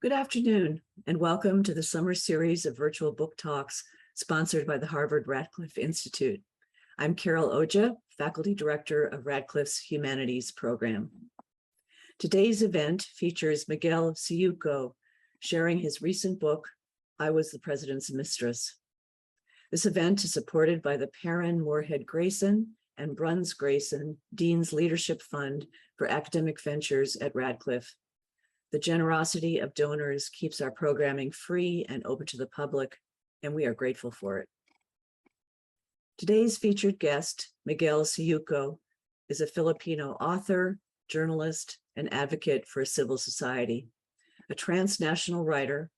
Good afternoon, and welcome to the summer series of virtual book talks sponsored by the Harvard Radcliffe Institute. I'm Carol Oja, Faculty Director of Radcliffe's Humanities Program. Today's event features Miguel Syjuco sharing his recent book, I Was the President's Mistress. This event is supported by the Perrin Moorhead Grayson and Bruns Grayson Dean's Leadership Fund for Academic Ventures at Radcliffe. The generosity of donors keeps our programming free and open to the public, and we are grateful for it. Today's featured guest, Miguel Syjuco, is a Filipino author, journalist, and advocate for civil society, a transnational writer,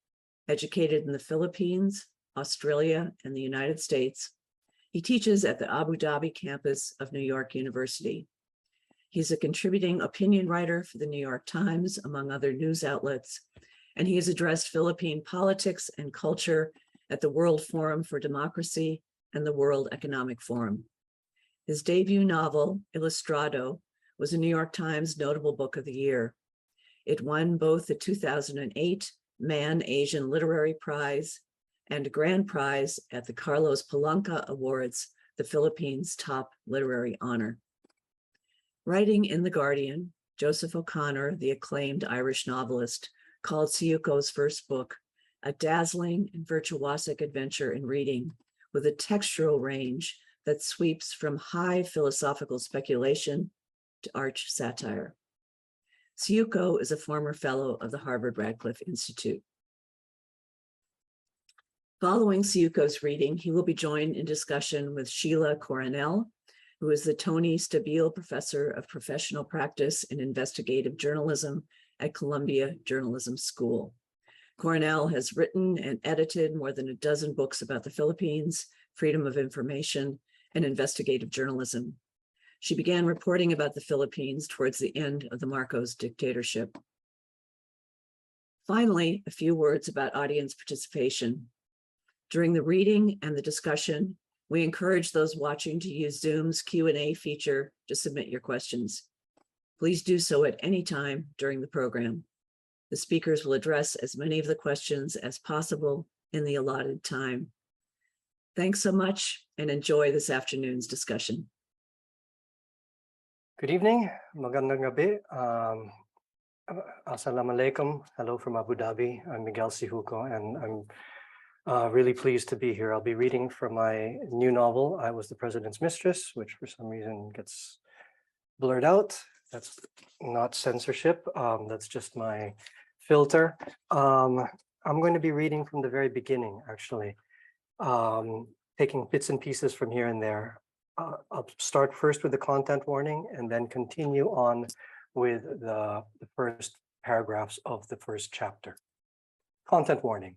educated in the Philippines, Australia, and the United States. He teaches at the Abu Dhabi campus of New York University. He's a contributing opinion writer for the New York Times, among other news outlets, and he has addressed Philippine politics and culture at the World Forum for Democracy and the World Economic Forum. His debut novel, Ilustrado, was a New York Times Notable Book of the Year. It won both the 2008 Man Asian Literary Prize and a grand prize at the Carlos Palanca Awards, the Philippines' top literary honor. Writing in The Guardian, Joseph O'Connor, the acclaimed Irish novelist, called Syjuco's first book a dazzling and virtuosic adventure in reading with a textural range that sweeps from high philosophical speculation to arch satire. Syjuco is a former fellow of the Harvard Radcliffe Institute. Following Syjuco's reading, he will be joined in discussion with Sheila Coronel, who is the Toni Stabile Professor of Professional Practice in Investigative Journalism at Columbia Journalism School. Coronel has written and edited more than a dozen books about the Philippines, freedom of information, and investigative journalism. She began reporting about the Philippines towards the end of the Marcos dictatorship. Finally, a few words about audience participation. During the reading and the discussion, we encourage those watching to use Zoom's Q&A feature to submit your questions. Please do so at any time during the program. The speakers will address as many of the questions as possible in the allotted time. Thanks so much and enjoy this afternoon's discussion. Good evening, magandang gabi. Assalamu alaikum. Hello from Abu Dhabi. I'm Miguel Syjuco, and I'm really pleased to be here. I'll be reading from my new novel, I Was the President's Mistress, which for some reason gets blurred out. That's not censorship. That's just my filter. I'm going to be reading from the very beginning, actually, taking bits and pieces from here and there. I'll start first with the content warning and then continue on with the first paragraphs of the first chapter. Content warning.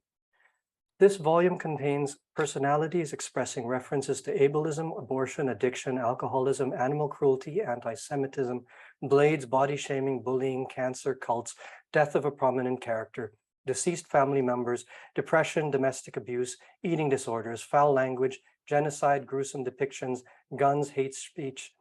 This volume contains personalities expressing references to ableism, abortion, addiction, alcoholism, animal cruelty, anti-Semitism, blades, body shaming, bullying, cancer, cults, death of a prominent character, deceased family members, depression, domestic abuse, eating disorders, foul language, genocide, gruesome depictions, guns, hate speech,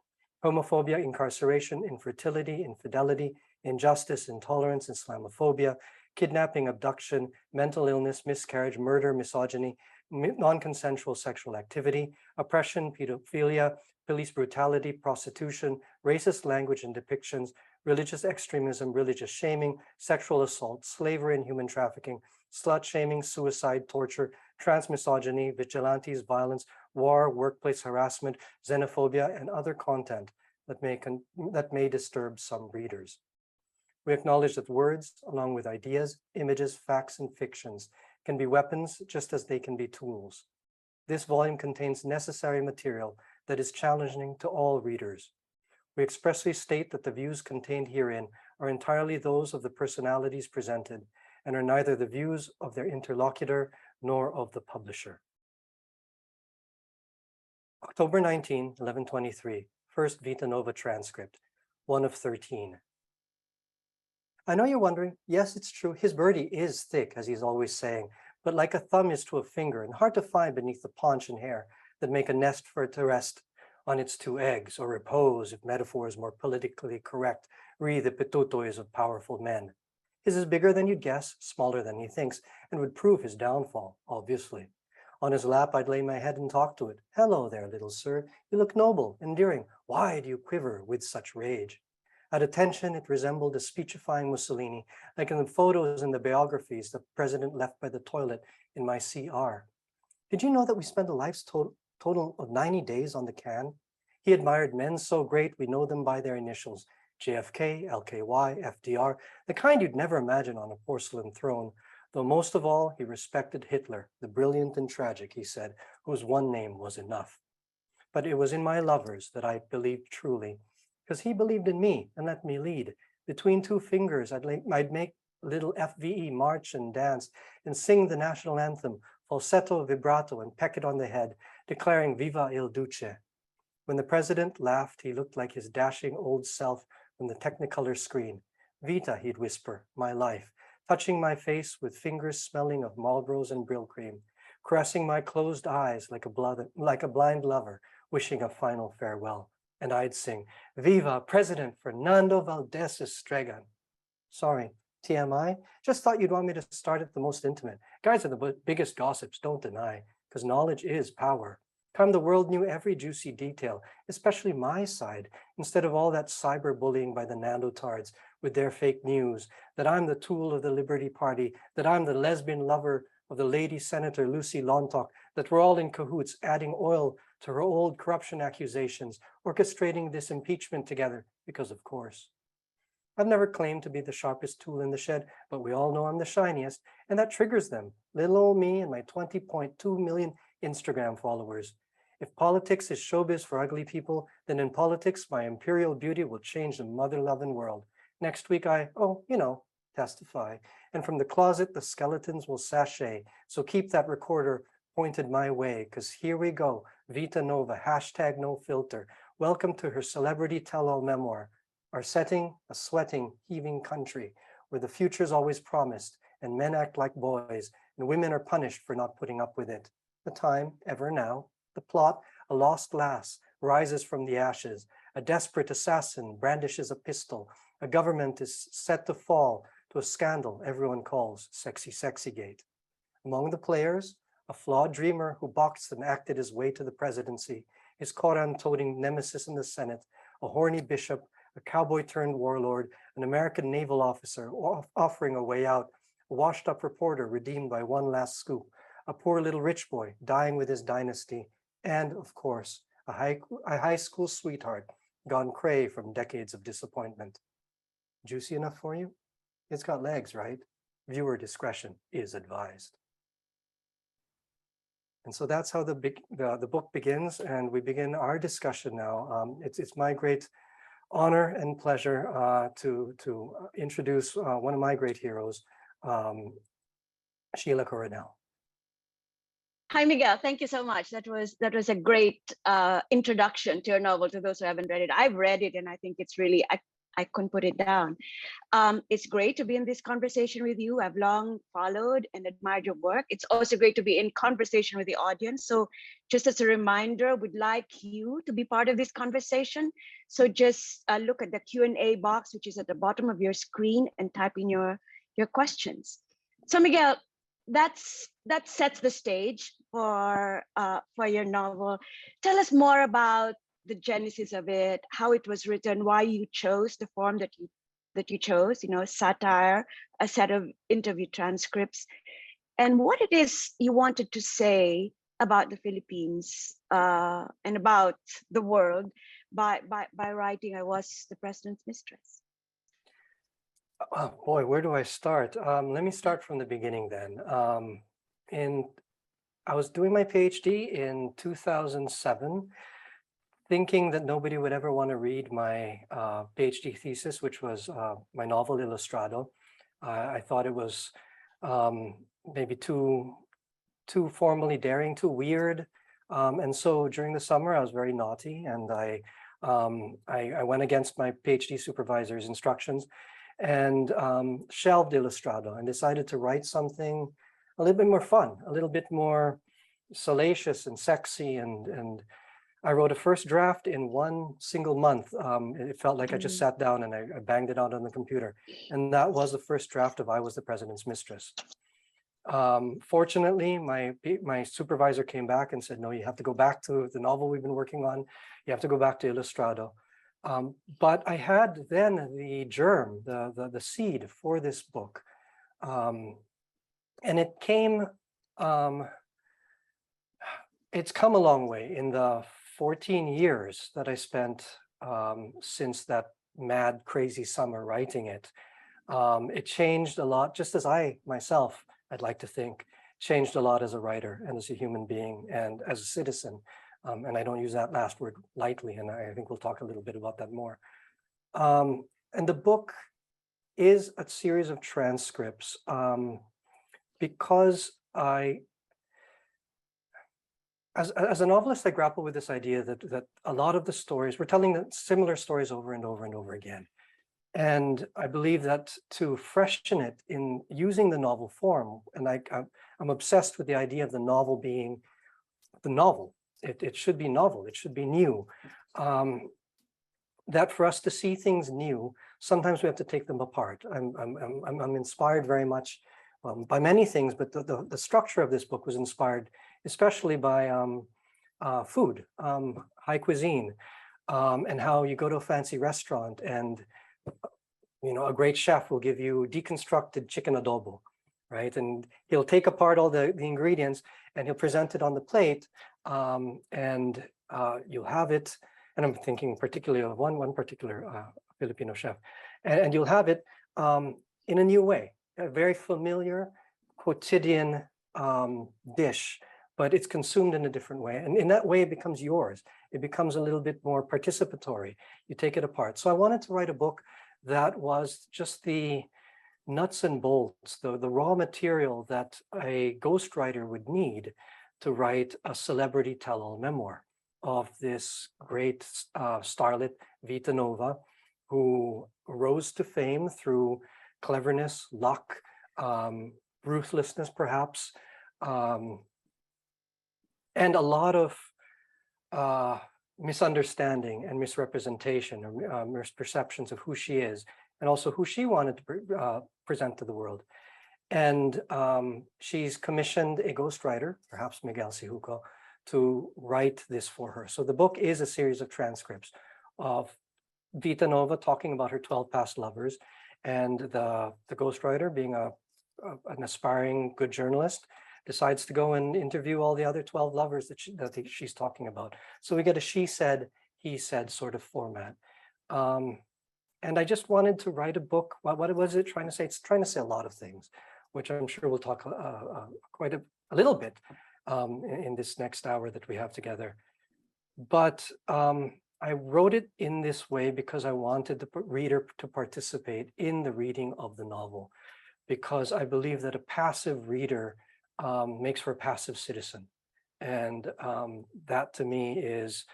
homophobia, incarceration, infertility, infidelity, injustice, intolerance, Islamophobia, kidnapping, abduction, mental illness, miscarriage, murder, misogyny, non-consensual sexual activity, oppression, pedophilia, police brutality, prostitution, racist language and depictions, religious extremism, religious shaming, sexual assault, slavery and human trafficking, slut shaming, suicide, torture, transmisogyny, vigilantes, violence, war, workplace harassment, xenophobia, and other content that may disturb some readers. We acknowledge that words, along with ideas, images, facts, and fictions, can be weapons just as they can be tools. This volume contains necessary material that is challenging to all readers. We expressly state that the views contained herein are entirely those of the personalities presented and are neither the views of their interlocutor nor of the publisher. October 19, 1123, first Vita Nova transcript, 1 of 13. I know you're wondering, yes, it's true, his birdie is thick, as he's always saying, but like a thumb is to a finger and hard to find beneath the paunch and hair that make a nest for it to rest on its two eggs, or repose, if metaphor is more politically correct, re the pitutoys of powerful men. His is bigger than you'd guess, smaller than he thinks, and would prove his downfall, obviously. On his lap, I'd lay my head and talk to it. Hello there, little sir. You look noble, endearing. Why do you quiver with such rage? At attention, it resembled a speechifying Mussolini, like in the photos and the biographies the president left by the toilet in my CR. Did you know that we spent a life's total of 90 days on the can? He admired men so great we know them by their initials, JFK, LKY, FDR, the kind you'd never imagine on a porcelain throne, though most of all, he respected Hitler, the brilliant and tragic, he said, whose one name was enough. But it was in my lovers that I believed truly, because he believed in me and let me lead. Between two fingers, I'd make little FVE march and dance and sing the national anthem, falsetto, vibrato, and peck it on the head, declaring Viva il Duce. When the president laughed, he looked like his dashing old self from the Technicolor screen. Vita, he'd whisper, my life, touching my face with fingers smelling of Marlboros and Brill cream, caressing my closed eyes like a blind lover, wishing a final farewell. And I'd sing, Viva President Fernando Valdez Estregan. Sorry, TMI, just thought you'd want me to start at the most intimate. Guys are the biggest gossips, don't deny, because knowledge is power. Time the world knew every juicy detail, especially my side, instead of all that cyberbullying by the nandotards with their fake news, that I'm the tool of the Liberty Party, that I'm the lesbian lover of the lady Senator Lucy Lontoc, that we're all in cahoots, adding oil to her old corruption accusations, orchestrating this impeachment together, because of course. I've never claimed to be the sharpest tool in the shed, but we all know I'm the shiniest, and that triggers them, little old me and my 20.2 million Instagram followers. If politics is showbiz for ugly people, then in politics, my imperial beauty will change the mother-loving world. Next week I, testify. And from the closet, the skeletons will sashay. So keep that recorder pointed my way, because here we go. Vita Nova, hashtag no filter. Welcome to her celebrity tell-all memoir. Our setting, a sweating, heaving country, where the future's always promised, and men act like boys, and women are punished for not putting up with it. The time, ever now. The plot, a lost lass, rises from the ashes. A desperate assassin brandishes a pistol. A government is set to fall to a scandal everyone calls Sexy Sexy Gate. Among the players, a flawed dreamer who boxed and acted his way to the presidency, his Koran-toting nemesis in the Senate, a horny bishop, a cowboy-turned-warlord, an American naval officer offering a way out, a washed-up reporter redeemed by one last scoop, a poor little rich boy dying with his dynasty, and, of course, a high school sweetheart gone cray from decades of disappointment. Juicy enough for you? It's got legs, right? Viewer discretion is advised. And so that's how the book begins, and we begin our discussion now. It's my great honor and pleasure to introduce one of my great heroes, Sheila Coronel. Hi, Miguel. Thank you so much. That was a great introduction to your novel. To those who haven't read it, I've read it, and I think it's really I couldn't put it down. It's great to be in this conversation with you. I've long followed and admired your work. It's also great to be in conversation with the audience. So just as a reminder, we'd like you to be part of this conversation. So just look at the Q&A box, which is at the bottom of your screen, and type in your questions. So Miguel, that sets the stage for your novel. Tell us more about the genesis of it, how it was written, why you chose the form that you chose, satire, a set of interview transcripts, and what it is you wanted to say about the Philippines and about the world by writing I Was the President's Mistress. Oh boy, where do I start? Let me start from the beginning then. I was doing my PhD in 2007, thinking that nobody would ever want to read my PhD thesis, which was my novel Ilustrado. I thought it was maybe too formally daring, too weird. And so during the summer, I was very naughty, and I went against my PhD supervisor's instructions and shelved Ilustrado and decided to write something a little bit more fun, a little bit more salacious and sexy and I wrote a first draft in one single month. It felt like I just sat down and I banged it out on the computer. And that was the first draft of I Was the President's Mistress. Fortunately, my supervisor came back and said, no, you have to go back to the novel we've been working on. You have to go back to Ilustrado. But I had then the germ, the seed for this book. And it came, it's come a long way in the 14 years that I spent since that mad, crazy summer writing it. It changed a lot, just as I myself, I'd like to think, changed a lot as a writer and as a human being and as a citizen. And I don't use that last word lightly, and I think we'll talk a little bit about that more. And the book is a series of transcripts because as a novelist, I grapple with this idea that a lot of the stories, we're telling similar stories over and over and over again. And I believe that to freshen it in using the novel form, and I'm obsessed with the idea of the novel being the novel. It should be novel, it should be new. That for us to see things new, sometimes we have to take them apart. I'm inspired very much by many things, but the structure of this book was inspired especially by food, high cuisine, and how you go to a fancy restaurant and a great chef will give you deconstructed chicken adobo, right? And he'll take apart all the ingredients and he'll present it on the plate, and you'll have it. And I'm thinking particularly of one particular Filipino chef, and you'll have it in a new way, a very familiar, quotidian dish, but it's consumed in a different way. And in that way, it becomes yours. It becomes a little bit more participatory. You take it apart. So I wanted to write a book that was just the nuts and bolts, the raw material that a ghostwriter would need to write a celebrity tell-all memoir of this great starlet, Vita Nova, who rose to fame through cleverness, luck, ruthlessness, perhaps, and a lot of misunderstanding and misrepresentation or misperceptions of who she is, and also who she wanted to present to the world. And she's commissioned a ghostwriter, perhaps Miguel Syjuco, to write this for her. So the book is a series of transcripts of Vita Nova talking about her 12 past lovers, and the ghostwriter, being an aspiring good journalist, decides to go and interview all the other 12 lovers that she's talking about. So we get a she said, he said sort of format. And I just wanted to write a book. What was it trying to say? It's trying to say a lot of things, which I'm sure we'll talk quite a little bit in this next hour that we have together. But I wrote it in this way because I wanted the reader to participate in the reading of the novel, because I believe that a passive reader makes for a passive citizen. And that to me is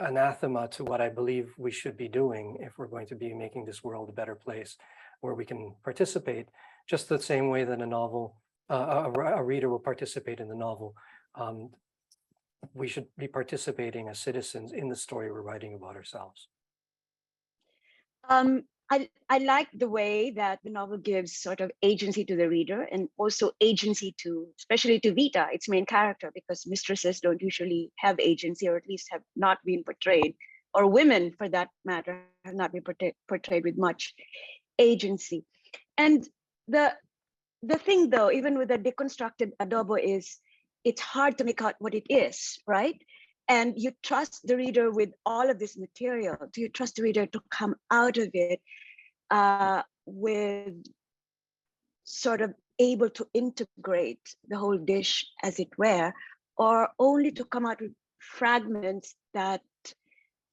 anathema to what I believe we should be doing if we're going to be making this world a better place where we can participate just the same way that a reader will participate in the novel. We should be participating as citizens in the story we're writing about ourselves. I like the way that the novel gives sort of agency to the reader, and also agency to, especially to Vita, its main character, because mistresses don't usually have agency, or at least have not been portrayed, or women for that matter have not been portrayed with much agency. And the thing though, even with a deconstructed adobo, is it's hard to make out what it is, right? And you trust the reader with all of this material. Do you trust the reader to come out of it with sort of able to integrate the whole dish, as it were, or only to come out with fragments that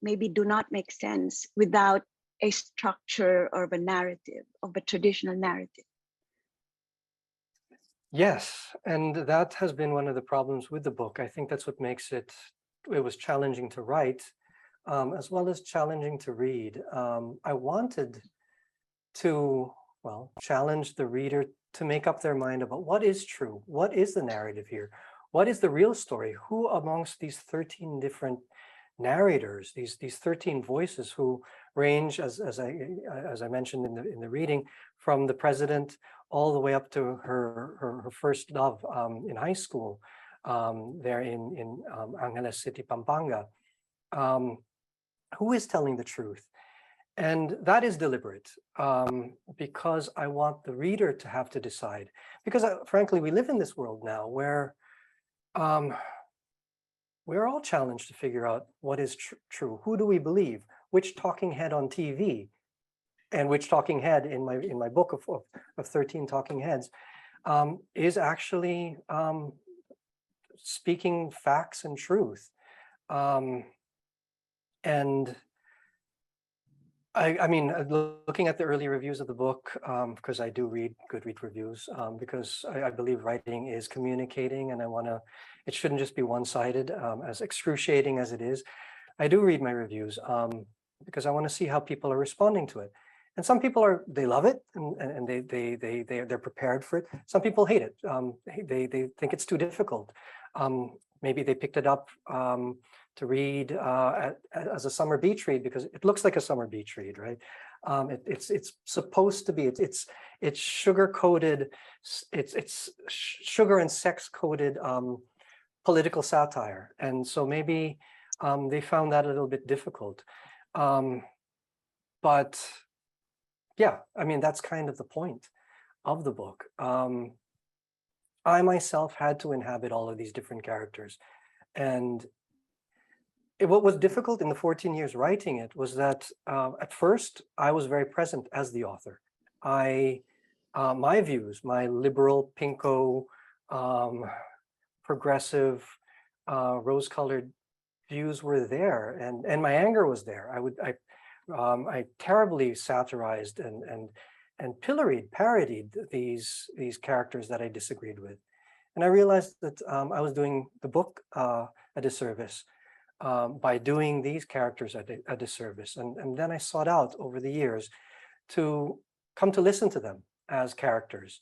maybe do not make sense without a structure or of a narrative, of a traditional narrative? Yes, and that has been one of the problems with the book. I think that's what makes it was challenging to write, as well as challenging to read. I wanted to, challenge the reader to make up their mind about what is true, what is the narrative here, what is the real story? Who amongst these 13 different narrators, these 13 voices who range, as I mentioned in the reading, from the president all the way up to her first love in high school, there in Angeles City, Pampanga. Who is telling the truth? And that is deliberate, because I want the reader to have to decide. Because frankly, we live in this world now where we're all challenged to figure out what is true. Who do we believe? Which talking head on TV, and which talking head in my book of 13 talking heads is actually speaking facts and truth. And I mean, looking at the early reviews of the book, because I do read Goodreads reviews, because I believe writing is communicating, and it shouldn't just be one-sided, as excruciating as it is. I do read my reviews because I want to see how people are responding to it. And some people they love it, and they're prepared for it. Some people hate it. They think it's too difficult. Maybe they picked it up to read as a summer beach read because it looks like a summer beach read, right? It's supposed to be. It's sugar coated. It's sugar and sex coated political satire, and so maybe they found that a little bit difficult. But yeah, I mean, that's kind of the point of the book. I myself had to inhabit all of these different characters, and what was difficult in the 14 years writing it was that at first I was very present as the author. My views, my liberal, pinko, progressive, rose-colored views were there, and my anger was there. I terribly satirized and parodied these characters that I disagreed with, and I realized that I was doing the book a disservice by doing these characters a disservice. And then I sought out over the years to come to listen to them as characters,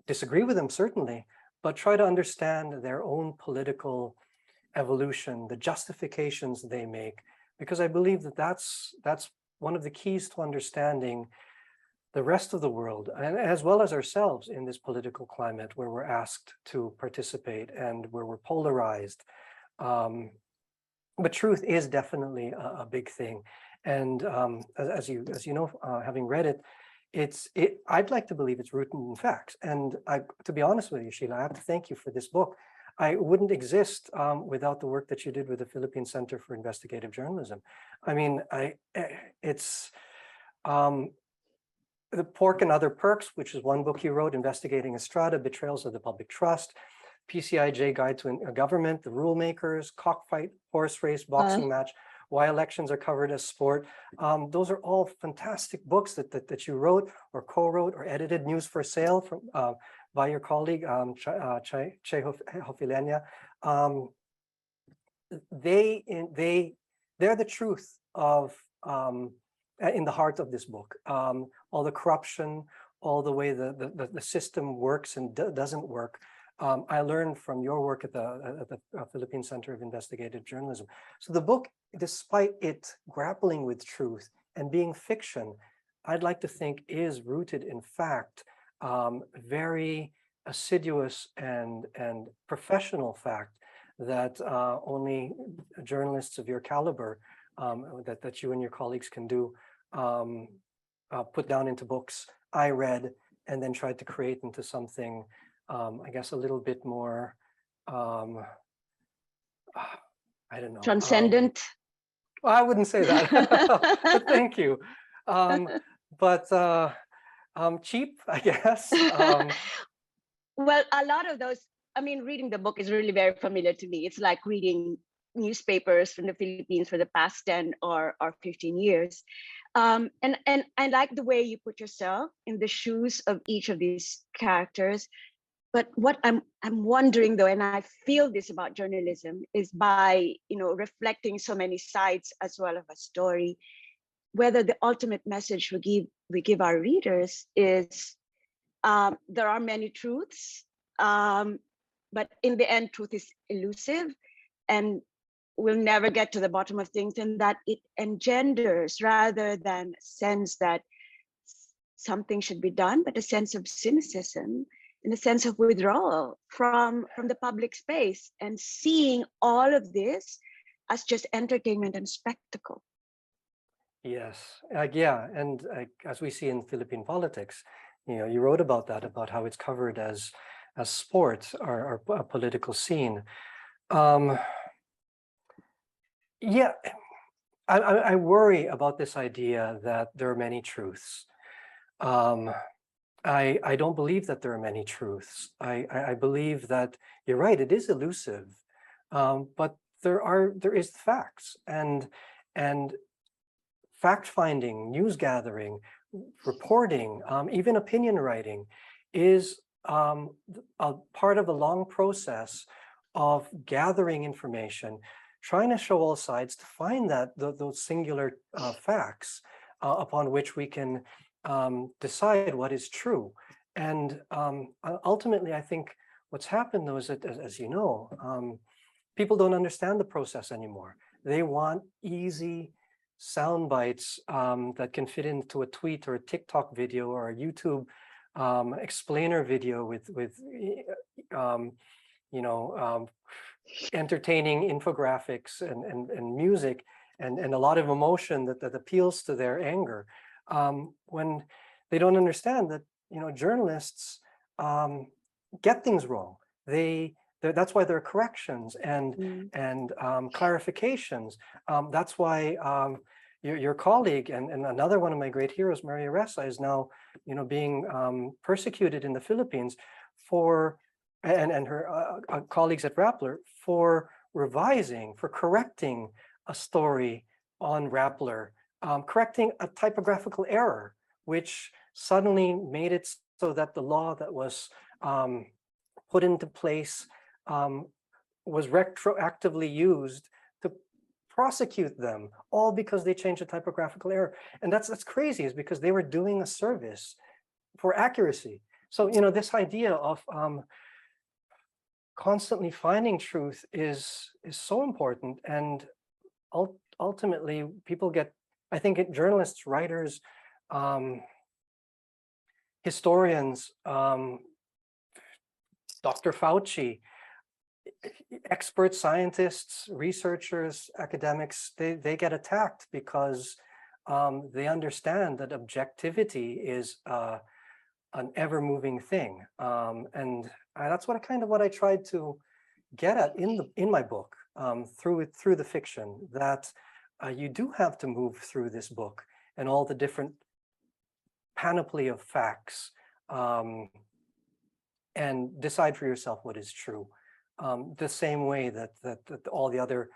disagree with them certainly, but try to understand their own political evolution, the justifications they make, because I believe that that's one of the keys to understanding the rest of the world, and as well as ourselves in this political climate where we're asked to participate and where we're polarized. But truth is definitely a big thing. And as you know, having read it, I'd like to believe it's rooted in facts. And to be honest with you, Sheila, I have to thank you for this book. I wouldn't exist without the work that you did with the Philippine Center for Investigative Journalism. I mean, it's The Pork and Other Perks, which is one book you wrote, Investigating Ilustrado, Betrayals of the Public Trust, PCIJ Guide to Government, The Rulemakers, Cockfight, Horse Race, Boxing Match, Why Elections Are Covered as Sport. Those are all fantastic books that you wrote or co-wrote or edited. News for Sale from by your colleague, Che Hofilenya. They're the truth of in the heart of this book. All the corruption, all the way the system works and doesn't work. I learned from your work at the Philippine Center of Investigative Journalism. So the book, despite it grappling with truth and being fiction, I'd like to think is rooted in fact, very assiduous and professional fact that only journalists of your caliber, that you and your colleagues can do, put down into books. I read and then tried to create into something I guess a little bit more, I don't know. Transcendent? Well, I wouldn't say that, but thank you. Cheap, I guess. Well, a lot of those, I mean, reading the book is really very familiar to me. It's like reading newspapers from the Philippines for the past 10 or 15 years. And I like the way you put yourself in the shoes of each of these characters. But what I'm wondering though, and I feel this about journalism, is by reflecting so many sides as well of a story, whether the ultimate message we give our readers is there are many truths, but in the end, truth is elusive, and we'll never get to the bottom of things, and that it engenders, rather than a sense that something should be done, but a sense of cynicism and a sense of withdrawal from the public space, and seeing all of this as just entertainment and spectacle. Yes, yeah, and as we see in Philippine politics, you wrote about that, about how it's covered as sport, or a political scene. Yeah, I worry about this idea that there are many truths. I don't believe that there are many truths. I believe that you're right, it is elusive, but there is facts, and fact-finding, news gathering, reporting, even opinion writing is a part of a long process of gathering information, trying to show all sides to find those singular facts upon which we can decide what is true. And ultimately, I think what's happened, though, is that, as you know, people don't understand the process anymore. They want easy sound bites that can fit into a tweet or a TikTok video or a YouTube explainer video with entertaining infographics and music and a lot of emotion that appeals to their anger, when they don't understand that journalists get things wrong. That's why there are corrections and clarifications. That's why your colleague and another one of my great heroes, Maria Ressa, is now being persecuted in the Philippines for, and her colleagues at Rappler, for revising, for correcting a story on Rappler, correcting a typographical error, which suddenly made it so that the law that was put into place was retroactively used to prosecute them, all because they changed a typographical error. And that's crazy, is because they were doing a service for accuracy. So this idea of constantly finding truth is so important, and ultimately people get, I think, journalists, writers, historians, Dr. Fauci, expert scientists, researchers, academics, they get attacked because they understand that objectivity is an ever-moving thing, and that's what I tried to get at in my book, through the fiction, that you do have to move through this book and all the different panoply of facts, and decide for yourself what is true. The same way that all the other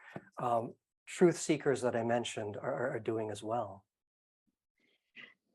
truth seekers that I mentioned are doing as well.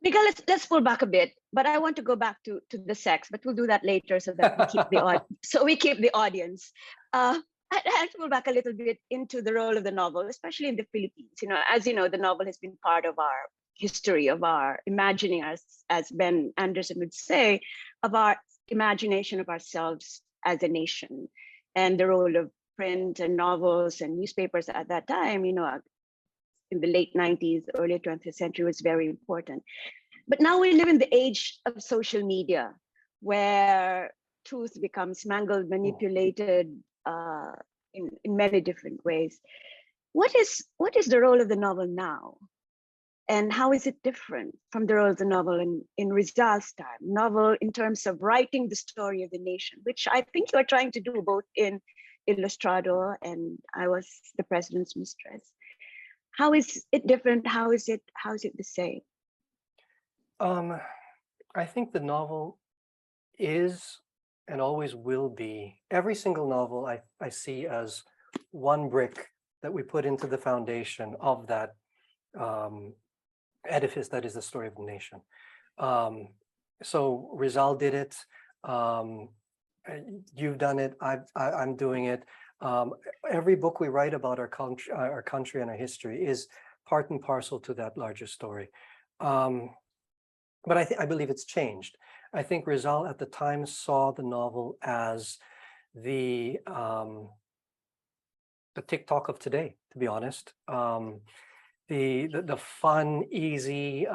Miguel, let's pull back a bit, but I want to go back to the sex, but we'll do that later so that we keep the audience. I have to pull back a little bit into the role of the novel, especially in the Philippines. As you know, the novel has been part of our history, of our imagining, as Ben Anderson would say, of our imagination of ourselves as a nation, and the role of print and novels and newspapers at that time, in the late 90s, early 20th century, was very important. But now we live in the age of social media, where truth becomes mangled, manipulated in many different ways. What is the role of the novel now? And how is it different from the role of the novel in Rizal's time? Novel in terms of writing the story of the nation, which I think you are trying to do both in Ilustrado and I Was the President's Mistress. How is it different? How is it the same? I think the novel is and always will be, every single novel I see as one brick that we put into the foundation of that edifice that is the story of the nation. So Rizal did it. You've done it. I'm doing it. Every book we write about our country and our history is part and parcel to that larger story. But I believe it's changed. I think Rizal at the time saw the novel as the TikTok of today, to be honest. The fun, easy,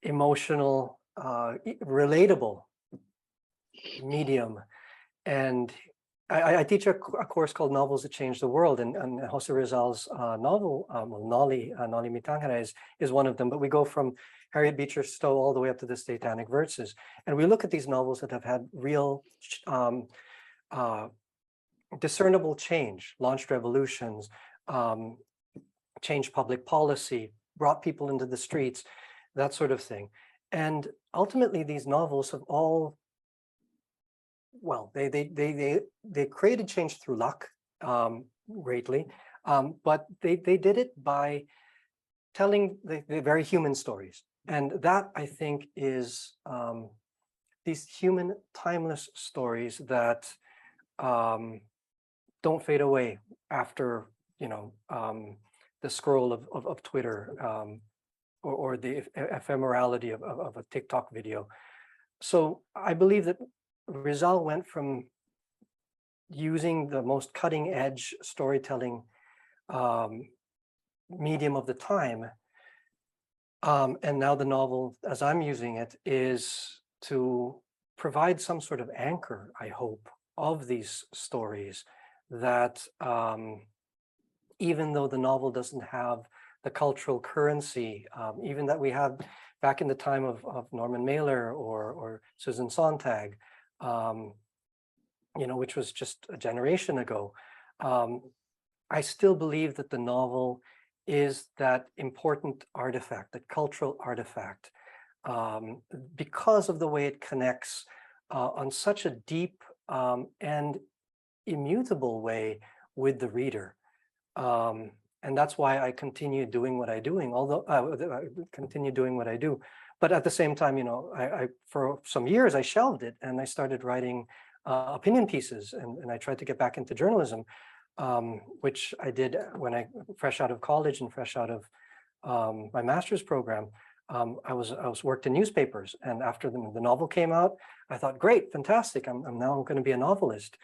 emotional, relatable medium. And I teach a course called Novels That Change the World, and Jose Rizal's novel, Nolly Mitangere is one of them. But we go from Harriet Beecher Stowe all the way up to the Satanic Verses, and we look at these novels that have had real discernible change, launched revolutions, changed public policy, brought people into the streets, that sort of thing. And ultimately, these novels have all, well, they created change through luck, greatly, but they did it by telling the very human stories. And that, I think, is these human, timeless stories that don't fade away after, the scroll of Twitter, or the ephemerality of a TikTok video. So I believe that Rizal went from using the most cutting edge storytelling medium of the time, and now the novel, as I'm using it, is to provide some sort of anchor, I hope, of these stories that even though the novel doesn't have the cultural currency, even that we had back in the time of Norman Mailer or Susan Sontag, which was just a generation ago, I still believe that the novel is that important artifact, that cultural artifact, because of the way it connects on such a deep and immutable way with the reader. And that's why I continue doing what I'm doing, although I continue doing what I do. But at the same time, I for some years I shelved it and I started writing opinion pieces, and I tried to get back into journalism, which I did when I fresh out of college and fresh out of my master's program. I was worked in newspapers, and after the novel came out, I thought, great, fantastic, I'm going to be a novelist.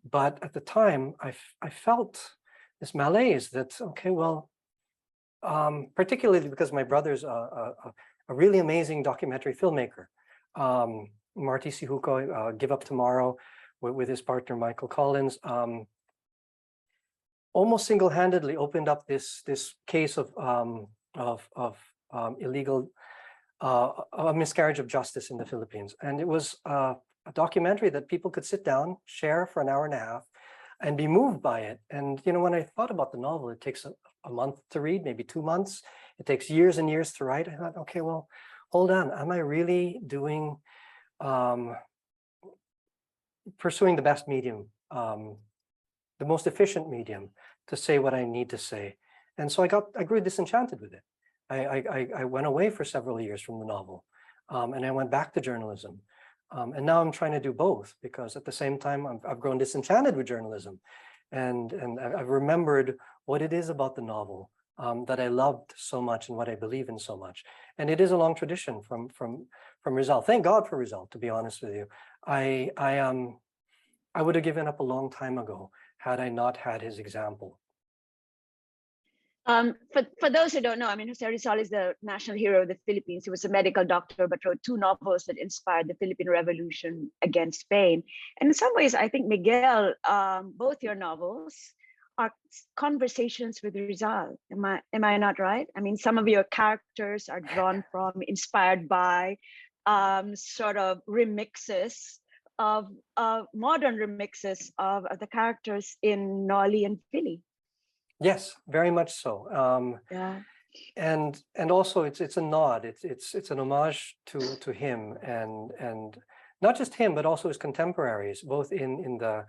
But at the time, I felt this malaise that, okay, well, particularly because my brother's a really amazing documentary filmmaker. Marty Syjuco, Give Up Tomorrow, with his partner Michael Collins, almost single-handedly opened up this case of illegal a miscarriage of justice in the Philippines, and it was a documentary that people could sit down, share for an hour and a half, and be moved by it. And when I thought about the novel, it takes a month to read, maybe 2 months. It takes years and years to write. I thought, okay, well, hold on. Am I really doing, pursuing the best medium, the most efficient medium to say what I need to say? And so I grew disenchanted with it. I went away for several years from the novel, and I went back to journalism. And now I'm trying to do both, because at the same time, I've grown disenchanted with journalism. And I've remembered what it is about the novel that I loved so much and what I believe in so much. And it is a long tradition from Rizal. Thank God for Rizal, to be honest with you. I would have given up a long time ago had I not had his example. For those who don't know, Jose Rizal is the national hero of the Philippines. He was a medical doctor, but wrote 2 novels that inspired the Philippine Revolution against Spain. And in some ways, I think, Miguel, both your novels are conversations with Rizal. Am I not right? Some of your characters are drawn from, inspired by, sort of remixes of modern remixes of the characters in Nolly and Philly. Yes, very much so. Yeah. And also it's a nod. It's an homage to him, and not just him, but also his contemporaries, both in the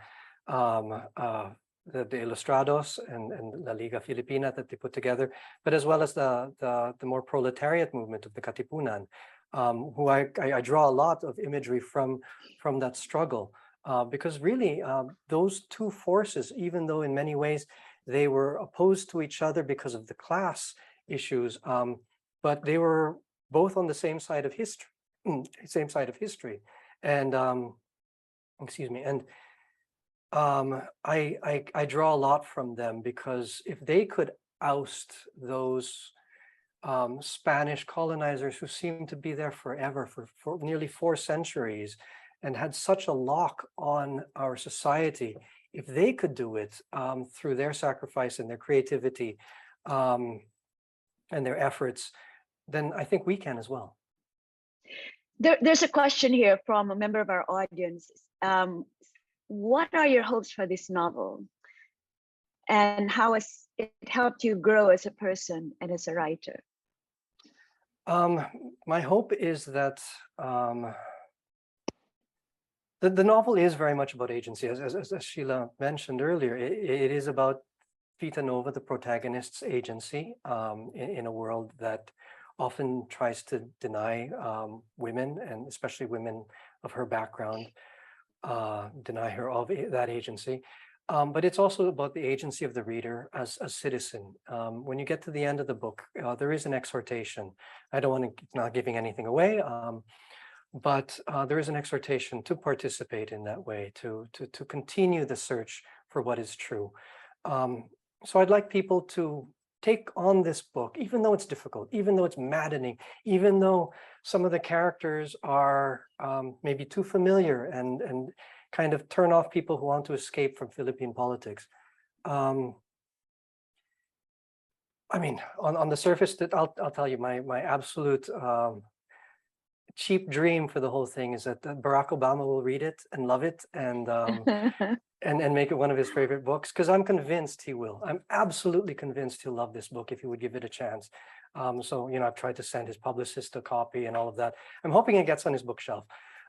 Ilustrados and La Liga Filipina that they put together, but as well as the more proletariat movement of the Katipunan, who I draw a lot of imagery from that struggle, because really those 2 forces, even though in many ways they were opposed to each other because of the class issues, but they were both on the same side of history. And excuse me, and I draw a lot from them, because if they could oust those Spanish colonizers who seemed to be there forever, for nearly 4 centuries, and had such a lock on our society, if they could do it through their sacrifice and their creativity and their efforts, then I think we can as well. There's a question here from a member of our audience. What are your hopes for this novel? And how has it helped you grow as a person and as a writer? My hope is that the novel is very much about agency. As Sheila mentioned earlier, it is about Vita Nova, the protagonist's agency in a world that often tries to deny women, and especially women of her background, deny her of that agency. But it's also about the agency of the reader as a citizen. When you get to the end of the book, there is an exhortation. I don't want to, not giving anything away, but there is an exhortation to participate in that way, to continue the search for what is true. So I'd like people to take on this book, even though it's difficult, even though it's maddening, even though some of the characters are maybe too familiar and kind of turn off people who want to escape from Philippine politics. I mean, on the surface, that I'll tell you, my absolute cheap dream for the whole thing is that Barack Obama will read it and love it, and make it one of his favorite books, because I'm convinced he will. I'm absolutely convinced he'll love this book if he would give it a chance. So, you know, I've tried to send his publicist a copy and all of that. I'm hoping it gets on his bookshelf.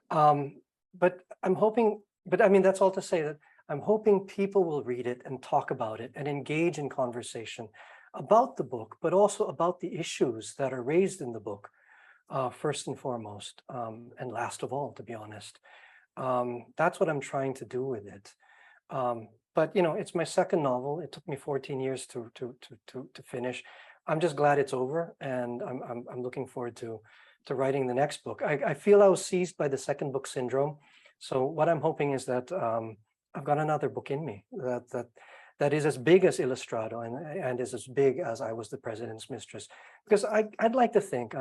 But I mean, that's all to say that I'm hoping people will read it and talk about it and engage in conversation about the book, but also about the issues that are raised in the book, first and foremost, and last of all, to be honest. That's what I'm trying to do with it. But you know, it's my second novel. It took me 14 years to finish. I'm just glad it's over, and I'm looking forward to writing the next book. I feel I was seized by the second book syndrome. So what I'm hoping is that I've got another book in me that is as big as Ilustrado and is as big as I Was the President's Mistress. Because I'd like to think,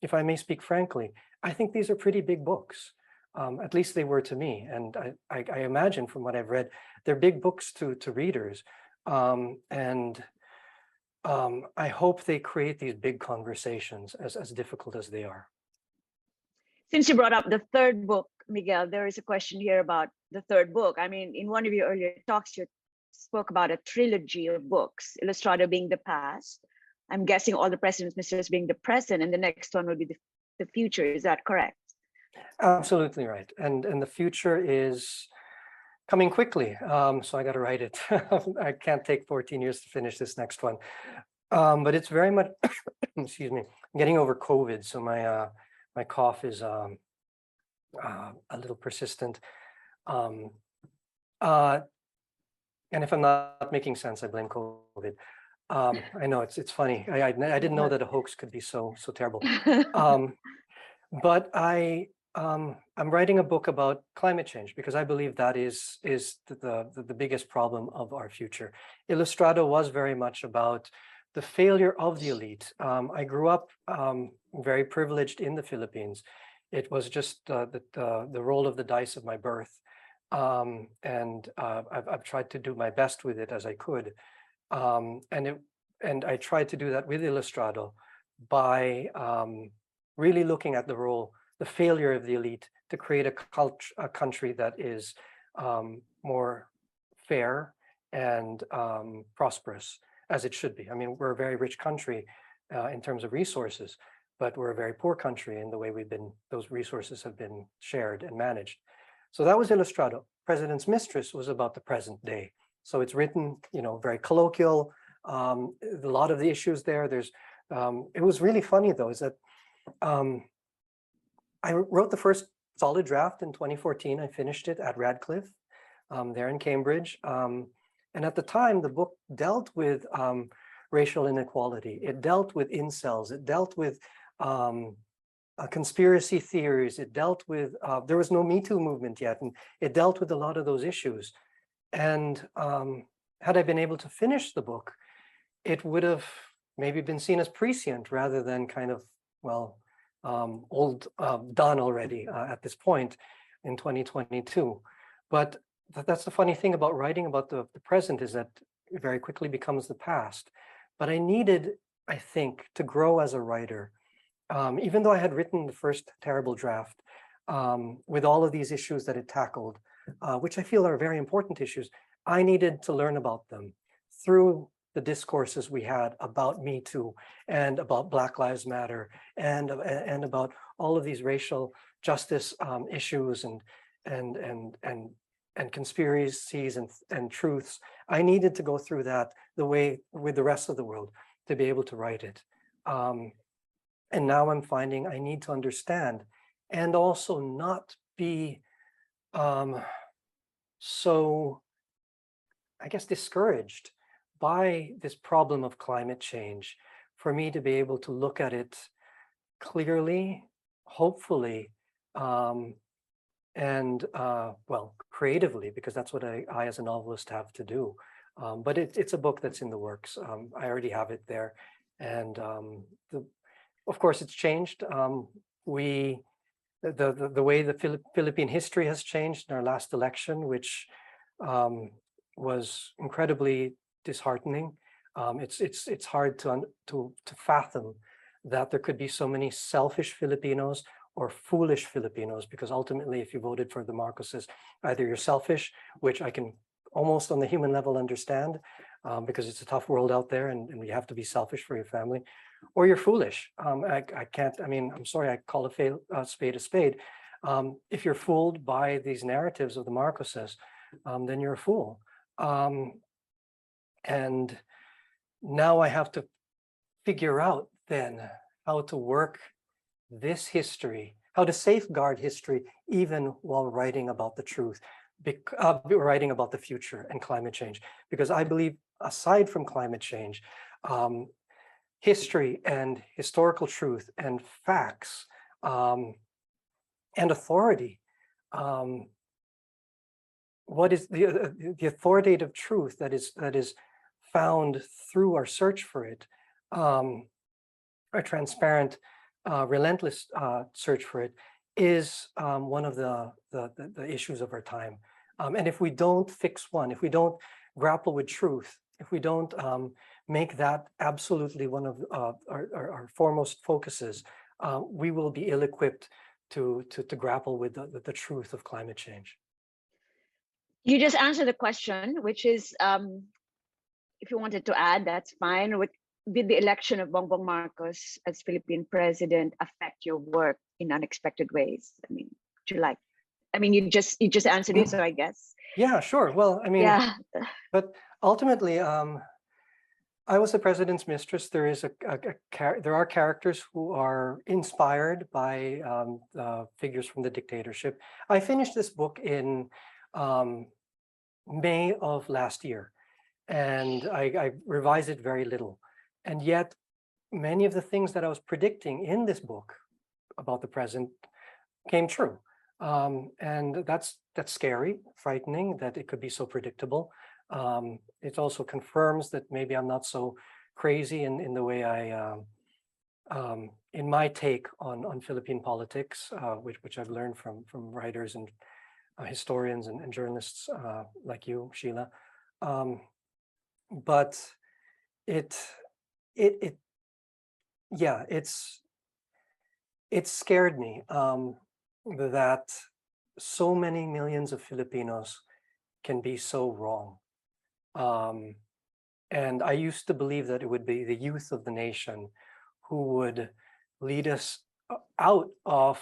if I may speak frankly, I think these are pretty big books. At least they were to me. And I imagine from what I've read, they're big books to readers. And I hope they create these big conversations, as difficult as they are. Since you brought up the third book, Miguel, there is a question here about the third book. I mean, in one of your earlier talks, you spoke about a trilogy of books, Ilustrado being the past. I'm guessing All the President's Mistress being the present, and the next one would be the future. Is that correct? Absolutely right. And the future is coming quickly. So I got to write it. I can't take 14 years to finish this next one. But it's very much, excuse me, I'm getting over COVID. So my cough is a little persistent. And if I'm not making sense, I blame COVID. I know it's funny. I didn't know that a hoax could be so terrible. But I'm writing a book about climate change, because I believe that is the biggest problem of our future. Ilustrado was very much about the failure of the elite. I grew up very privileged in the Philippines. It was just the roll of the dice of my birth. And I've tried to do my best with it as I could. And I tried to do that with Ilustrado by really looking at the failure of the elite to create a country that is more fair and prosperous, as it should be. I mean, we're a very rich country in terms of resources, but we're a very poor country in the way those resources have been shared and managed. So that was Ilustrado. President's Mistress was about the present day. So it's written, you know, very colloquial. A lot of the issues there. It was really funny though, is that I wrote the first solid draft in 2014. I finished it at Radcliffe, there in Cambridge. And at the time, the book dealt with racial inequality. It dealt with incels. It dealt with conspiracy theories. It dealt with, there was no Me Too movement yet, and it dealt with a lot of those issues. And had I been able to finish the book, it would have maybe been seen as prescient rather than kind of, well, old, done already at this point in 2022. But that's the funny thing about writing about the present, is that it very quickly becomes the past. But I needed, I think, to grow as a writer. Even though I had written the first terrible draft with all of these issues that it tackled, which I feel are very important issues, I needed to learn about them through the discourses we had about Me Too and about Black Lives Matter and about all of these racial justice issues and conspiracies and truths. I needed to go through that the way with the rest of the world to be able to write it. And now I'm finding I need to understand and also not be so, I guess, discouraged by this problem of climate change, for me to be able to look at it clearly, hopefully, and well, creatively, because that's what I as a novelist have to do. But it's a book that's in the works. I already have it there. And of course, it's changed. The way the Philippine history has changed in our last election, which was incredibly disheartening. It's hard to fathom that there could be so many selfish Filipinos or foolish Filipinos, because ultimately, if you voted for the Marcoses, either you're selfish, which I can almost on the human level understand, because it's a tough world out there and you have to be selfish for your family, or you're foolish. I can't, I mean, I'm sorry, I call a spade a spade. If you're fooled by these narratives of the Marcoses, then you're a fool. And now I have to figure out then how to work this history, how to safeguard history, even while writing about the truth, writing about the future and climate change. Because I believe, aside from climate change, history and historical truth and facts and authority, what is the authoritative truth that is found through our search for it, our transparent, relentless search for it, is one of the issues of our time. And if we don't fix one, if we don't grapple with truth, if we don't make that absolutely one of our foremost focuses, we will be ill-equipped to grapple with the truth of climate change. You just answered the question, which is, if you wanted to add, that's fine. Did the election of Bongbong Marcos as Philippine president affect your work in unexpected ways? I mean, would you like? I mean, you just answered it, so I guess. Yeah, sure. Well, I mean, yeah. But ultimately, I was the president's mistress. There is there are characters who are inspired by figures from the dictatorship. I finished this book in May of last year, and I revised it very little. And yet, many of the things that I was predicting in this book about the present came true. And that's scary, frightening that it could be so predictable. It also confirms that maybe I'm not so crazy in the way I, in my take on Philippine politics, which I've learned from writers and historians and journalists like you, Sheila. But it scared me that so many millions of Filipinos can be so wrong. And I used to believe that it would be the youth of the nation who would lead us out of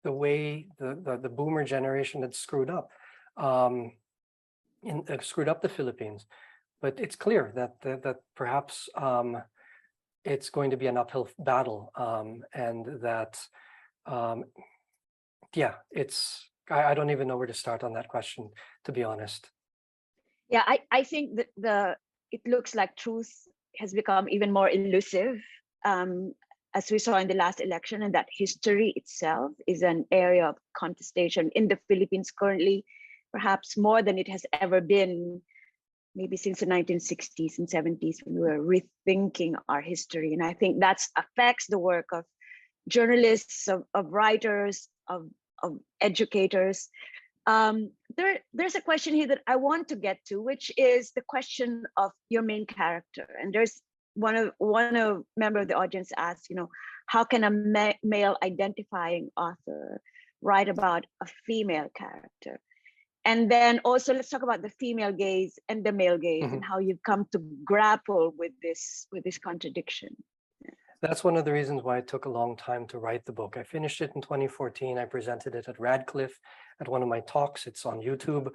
the way the boomer generation had screwed up, screwed up the Philippines. But it's clear that perhaps it's going to be an uphill battle, and that, yeah, I don't even know where to start on that question, to be honest. Yeah, I think that, it looks like truth has become even more elusive. as we saw in the last election, and that history itself is an area of contestation in the Philippines currently, perhaps more than it has ever been, maybe since the 1960s and 70s, when we were rethinking our history. And I think that affects the work of journalists, of writers, of educators. There's a question here that I want to get to, which is the question of your main character. And there's one member of the audience asked, how can a male identifying author write about a female character? And then also let's talk about the female gaze and the male gaze, and how you've come to grapple with this contradiction. That's one of the reasons why it took a long time to write the book. I finished it in 2014. I presented it at Radcliffe at one of my talks. It's on YouTube.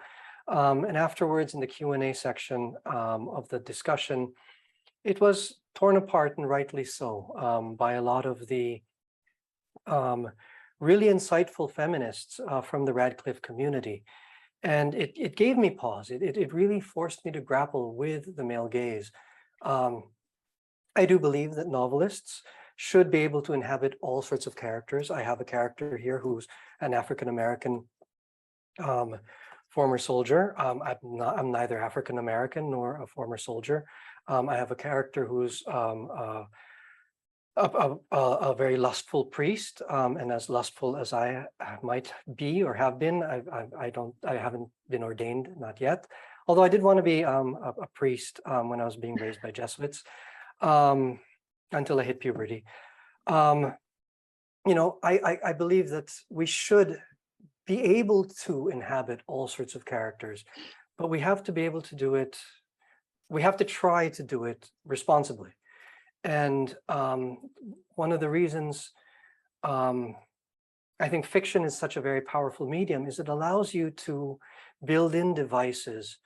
And afterwards, in the Q&A section of the discussion, it was torn apart, and rightly so, by a lot of the really insightful feminists from the Radcliffe community. And it gave me pause. It really forced me to grapple with the male gaze. I do believe that novelists should be able to inhabit all sorts of characters. I have a character here who's an African-American former soldier. I'm neither African-American nor a former soldier. I have a character who's a very lustful priest, and as lustful as I might be or have been. I haven't been ordained, not yet. Although I did want to be a priest when I was being raised by Jesuits, until I hit puberty. I believe that we should be able to inhabit all sorts of characters, but we have to be able to do it. We have to try to do it responsibly. And one of the reasons I think fiction is such a very powerful medium is it allows you to build in devices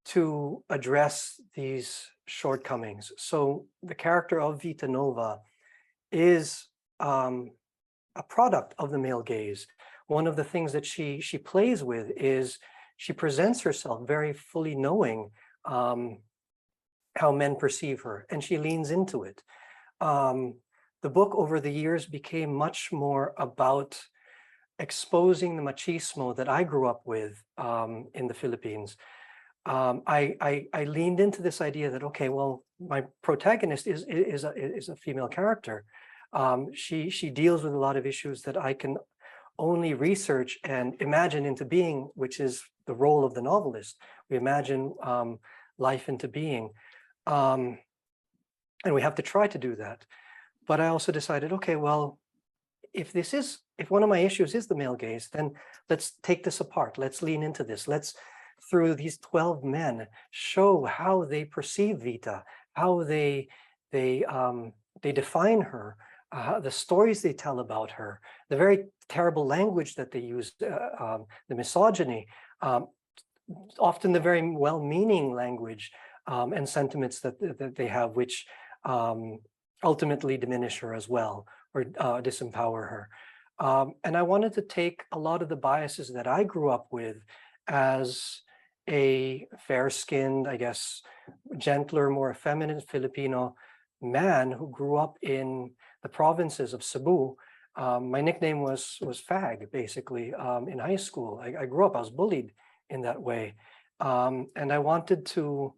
to address these shortcomings. So the character of Vita Nova is a product of the male gaze. One of the things that she plays with is she presents herself very fully knowing how men perceive her, and she leans into it. The book over the years became much more about exposing the machismo that I grew up with in the Philippines. I leaned into this idea that, okay, well, my protagonist is a female character. She deals with a lot of issues that I can only research and imagine into being, which is the role of the novelist. We imagine life into being. And we have to try to do that. But I also decided, okay, well, if one of my issues is the male gaze, then let's take this apart. Let's lean into this. Let's, through these 12 men, show how they perceive Vita, how they define her, the stories they tell about her, the very terrible language that they use, the misogyny, often the very well-meaning language and sentiments that they have, which ultimately diminish her as well, or disempower her. And I wanted to take a lot of the biases that I grew up with as a fair-skinned, I guess, gentler, more effeminate Filipino man who grew up in the provinces of Cebu. My nickname was Fag, basically, in high school. I grew up, I was bullied in that way. And I wanted to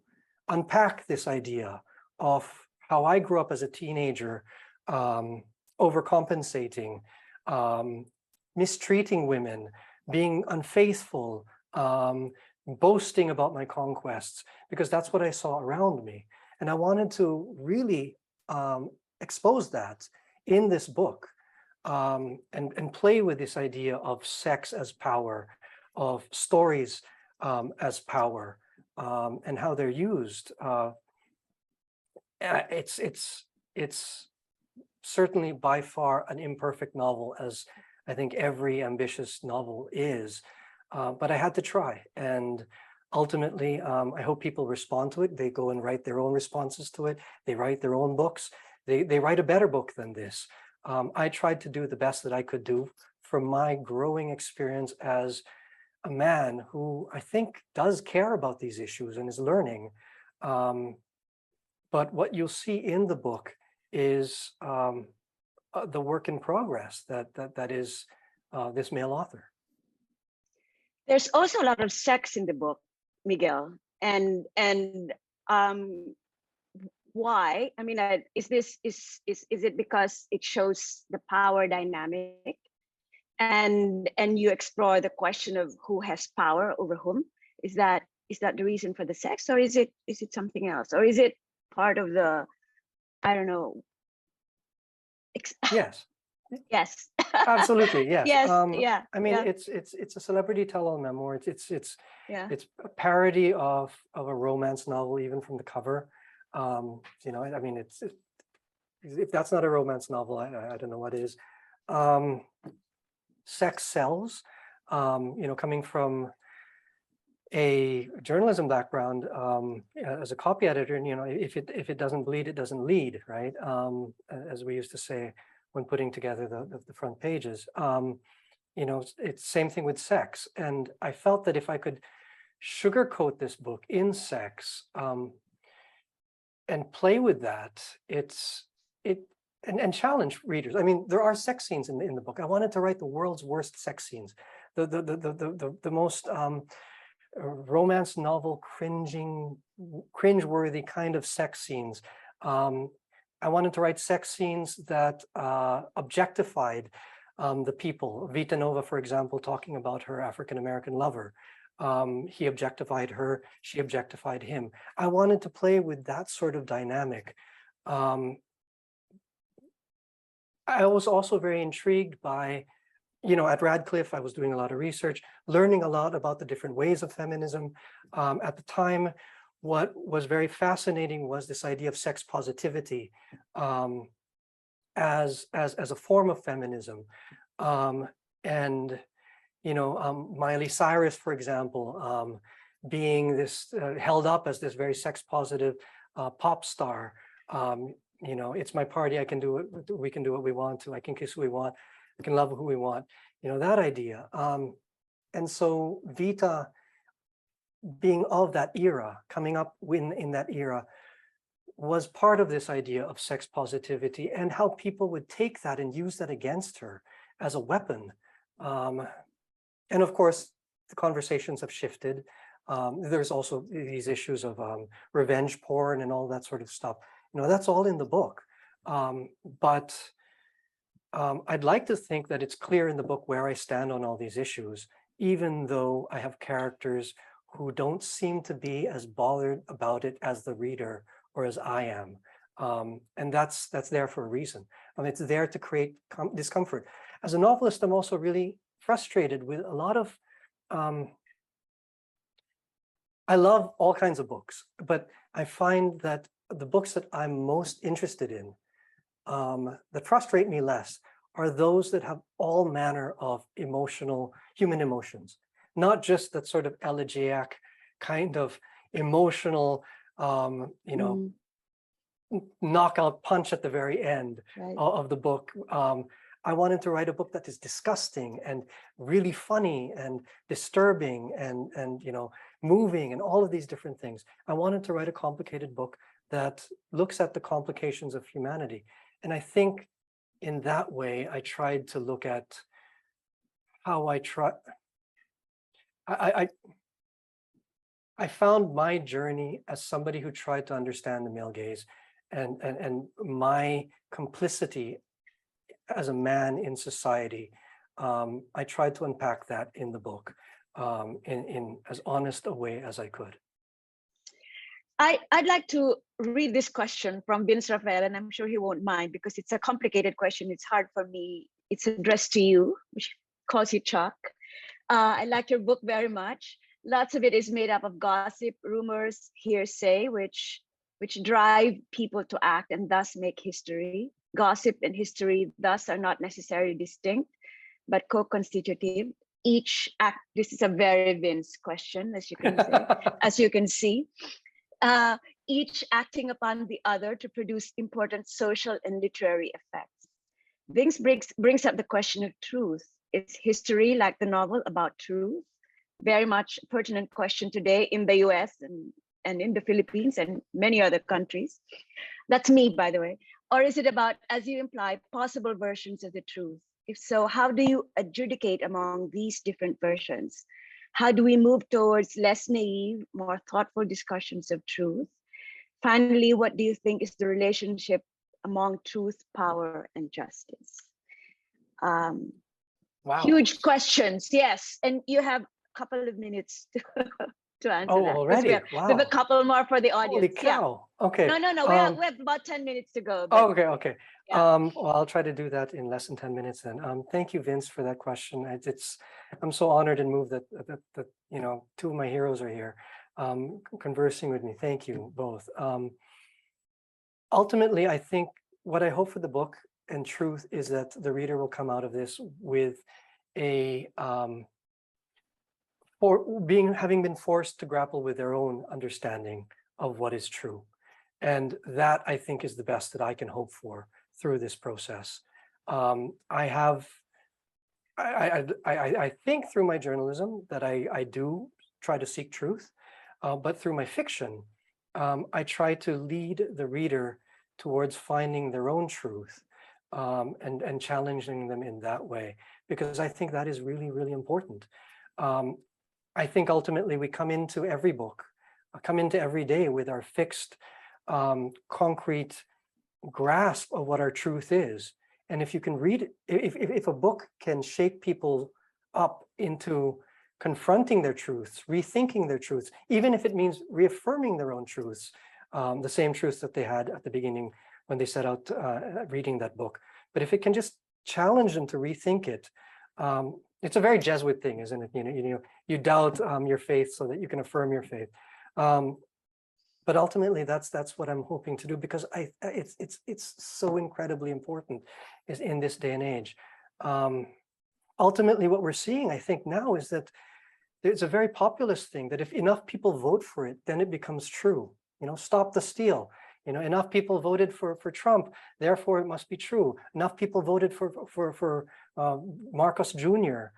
unpack this idea of how I grew up as a teenager, overcompensating, mistreating women, being unfaithful, boasting about my conquests, because that's what I saw around me. And I wanted to really expose that in this book, and play with this idea of sex as power, of stories as power, and how they're used. It's certainly by far an imperfect novel, as I think every ambitious novel is, but I had to try. And ultimately, I hope people respond to it. They go and write their own responses to it. They write their own books. They write a better book than this. I tried to do the best that I could do from my growing experience as a man who I think does care about these issues and is learning. But what you'll see in the book is the work in progress that is this male author. There's also a lot of sex in the book, Miguel, and why? I mean, is it because it shows the power dynamic, and you explore the question of who has power over whom? Is that the reason for the sex, or is it something else, or is it part of the, I don't know? Yes. Yes. Absolutely. Yes. Yes. Yeah. I mean, yeah. it's a celebrity tell-all memoir. It's Yeah. it's a parody of a romance novel, even from the cover. You know, I mean, if that's not a romance novel, I don't know what is. Sex sells. You know, coming from a journalism background, as a copy editor, and you know, if it doesn't bleed, it doesn't lead, right? As we used to say when putting together the front pages. You know, it's same thing with sex. And I felt that if I could sugarcoat this book in sex, and play with that, and challenge readers. I mean, there are sex scenes in the book. I wanted to write the world's worst sex scenes, the most romance novel cringeworthy kind of sex scenes. I wanted to write sex scenes that objectified the people. Vita Nova, for example, talking about her African-American lover. He objectified her, she objectified him. I wanted to play with that sort of dynamic. I was also very intrigued by, you know, at Radcliffe, I was doing a lot of research, learning a lot about the different ways of feminism. At the time, what was very fascinating was this idea of sex positivity as a form of feminism. And, you know, Miley Cyrus, for example, being this held up as this very sex positive pop star. You know, it's my party, I can do it, we can do what we want to, I can kiss who we want, we can love who we want, you know, that idea. And so Vita, being of that era, coming up in that era, was part of this idea of sex positivity and how people would take that and use that against her as a weapon. And of course, the conversations have shifted. There's also these issues of revenge porn and all that sort of stuff. You know, that's all in the book. But I'd like to think that it's clear in the book where I stand on all these issues, even though I have characters who don't seem to be as bothered about it as the reader or as I am. And that's there for a reason. It's there to create discomfort. As a novelist, I'm also really frustrated with a lot of, I love all kinds of books, but I find that the books that I'm most interested in, that frustrate me less, are those that have all manner of human emotions, not just that sort of elegiac kind of emotional, you know, knockout punch at the very end of the book. I wanted to write a book that is disgusting and really funny and disturbing and you know, moving and all of these different things. I wanted to write a complicated book that looks at the complications of humanity. And I think in that way, I tried to look at how I found my journey as somebody who tried to understand the male gaze and my complicity as a man in society. I tried to unpack that in the book in as honest a way as I could. I'd like to read this question from Vince Rafael, and I'm sure he won't mind because it's a complicated question. It's hard for me. It's addressed to you, which calls you Chuck. I like your book very much. Lots of it is made up of gossip, rumors, hearsay, which drive people to act and thus make history. Gossip and history thus are not necessarily distinct, but co-constitutive. Each act, this is a very Vince question, as you can say, as you can see. Each acting upon the other to produce important social and literary effects. Vince brings up the question of truth. Is history, like the novel, about truth? Very much a pertinent question today in the US and in the Philippines and many other countries. That's me, by the way. Or is it about, as you imply, possible versions of the truth? If so, how do you adjudicate among these different versions? How do we move towards less naive, more thoughtful discussions of truth? Finally, what do you think is the relationship among truth, power, and justice? Wow. Huge questions, yes. And you have a couple of minutes to answer Oh, that. 'Cause already? we have a Wow. couple more for the audience. Holy cow. Okay. No, we have about 10 minutes to go. Oh, But okay. yeah. Well, I'll try to do that in less than 10 minutes then. Thank you, Vince, for that question. I'm so honored and moved that two of my heroes are here conversing with me. Thank you both. Ultimately, I think what I hope for the book and truth is that the reader will come out of this with having been forced to grapple with their own understanding of what is true. And that, I think, is the best that I can hope for through this process. I think through my journalism that I do try to seek truth, but through my fiction, I try to lead the reader towards finding their own truth and challenging them in that way, because I think that is really, really important. I think ultimately we come into every book, come into every day with our fixed, concrete grasp of what our truth is. And if you can read, if a book can shake people up into confronting their truths, rethinking their truths, even if it means reaffirming their own truths, the same truths that they had at the beginning when they set out reading that book. But if it can just challenge them to rethink it, it's a very Jesuit thing, isn't it? You doubt your faith so that you can affirm your faith. But ultimately, that's what I'm hoping to do, because it's so incredibly important is in this day and age. Ultimately, what we're seeing, I think, now is that there's a very populist thing that if enough people vote for it, then it becomes true. Stop the steal. Enough people voted for Trump, therefore it must be true. Enough people voted for Marcos Jr.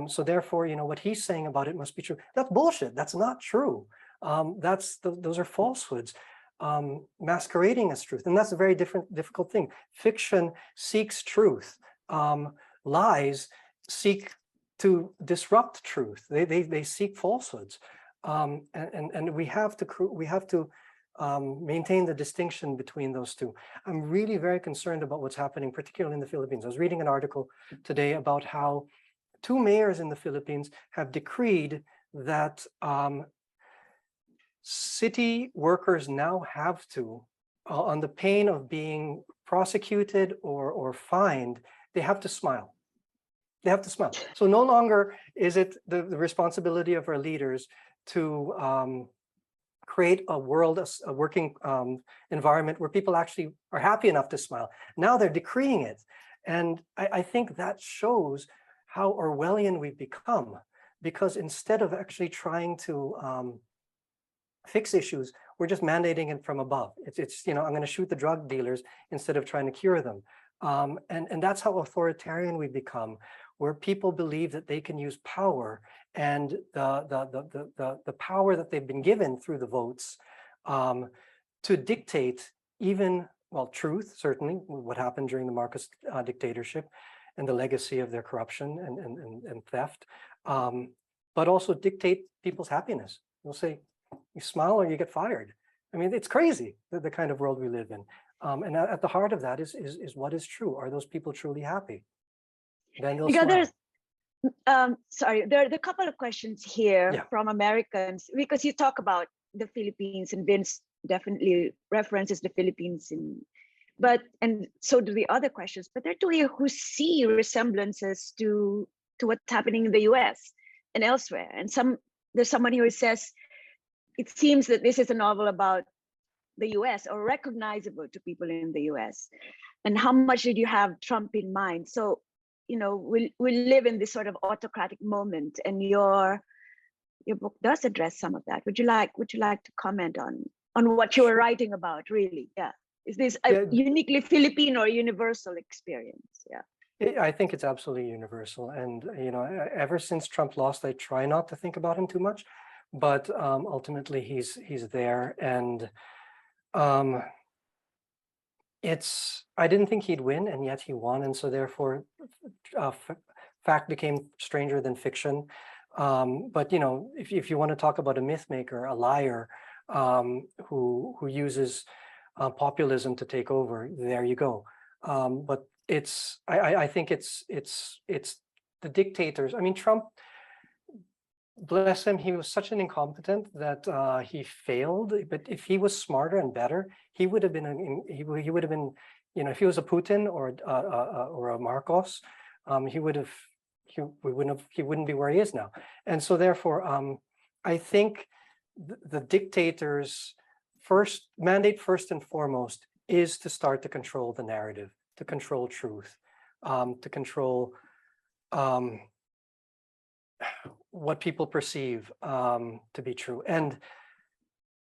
So therefore, what he's saying about it must be true. That's bullshit. That's not true. Those are falsehoods masquerading as truth, and that's a very difficult thing. Fiction seeks truth. Lies seek to disrupt truth. They seek falsehoods, and we have to maintain the distinction between those two. I'm really very concerned about what's happening, particularly in the Philippines. I was reading an article today about how 2 mayors in the Philippines have decreed that city workers now have to, on the pain of being prosecuted or fined, they have to smile. They have to smile. So no longer is it the responsibility of our leaders to create a working environment where people actually are happy enough to smile. Now they're decreeing it. And I think that shows how Orwellian we've become, because instead of actually trying to fix issues, we're just mandating it from above. It's I'm going to shoot the drug dealers instead of trying to cure them. And that's how authoritarian we've become, where people believe that they can use power and the power that they've been given through the votes to dictate truth, certainly, what happened during the Marcos dictatorship and the legacy of their corruption and theft, but also dictate people's happiness. They'll say, you smile or you get fired. I mean, it's crazy, the kind of world we live in. And at the heart of that is what is true. Are those people truly happy? Then they'll smile. There are a couple of questions here from Americans, because you talk about the Philippines, and Vince definitely references the Philippines, and so do the other questions. But there are two here who see resemblances to what's happening in the US and elsewhere. And there's someone here who says, it seems that this is a novel about the US, or recognizable to people in the US. And how much did you have Trump in mind? So, we live in this sort of autocratic moment, and your book does address some of that. Would you like to comment on what you were writing about, really? Yeah. Is this a uniquely Philippine or universal experience? Yeah. I think it's absolutely universal. And, ever since Trump lost, I try not to think about him too much, but ultimately he's there. And I didn't think he'd win, and yet he won, and so therefore fact became stranger than fiction. But you know, if you want to talk about a myth maker, a liar, who uses populism to take over, there you go. But I think it's the dictators. I mean, Trump, bless him, he was such an incompetent that he failed. But if he was smarter and better, he would have been he would have been, you know, if he was a Putin or a Marcos, he wouldn't be where he is now. And so therefore, I think the dictators' mandate first and foremost is to start to control the narrative, to control truth, to control what people perceive to be true. And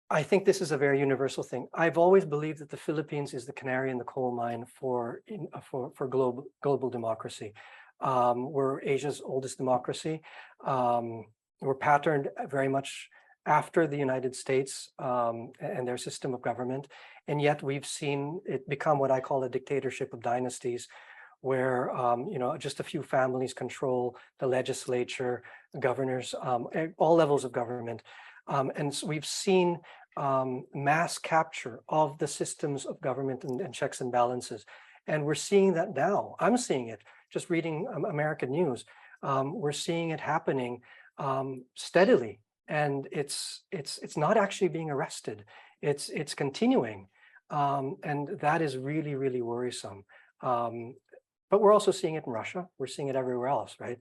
I think this is a very universal thing. I've always believed that the Philippines is the canary in the coal mine for global democracy. We're Asia's oldest democracy. We're patterned very much after the United States and their system of government. And yet we've seen it become what I call a dictatorship of dynasties, where you know, just a few families control the legislature, governors, all levels of government. And so we've seen mass capture of the systems of government and checks and balances. And we're seeing that now. I'm seeing it just reading American news. We're seeing it happening steadily, and it's not actually being arrested. It's continuing, and that is really, really worrisome. But we're also seeing it in Russia. We're seeing it everywhere else, right?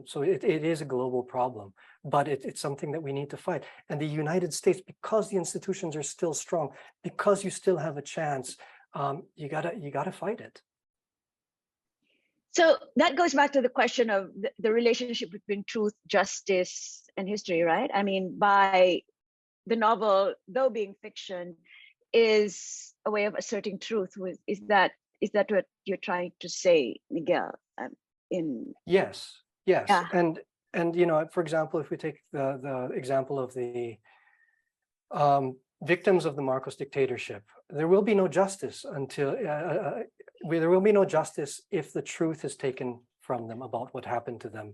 So it is a global problem, but it's something that we need to fight. And the United States, because the institutions are still strong, because you still have a chance, you gotta fight it. So that goes back to the question of the relationship between truth, justice, and history, right? I mean, by the novel, though being fiction, is a way of asserting truth. Is that what you're trying to say, Miguel? Yes. Yeah. And you know, for example, if we take the example of the victims of the Marcos dictatorship, there will be no justice until there will be no justice if the truth is taken from them about what happened to them.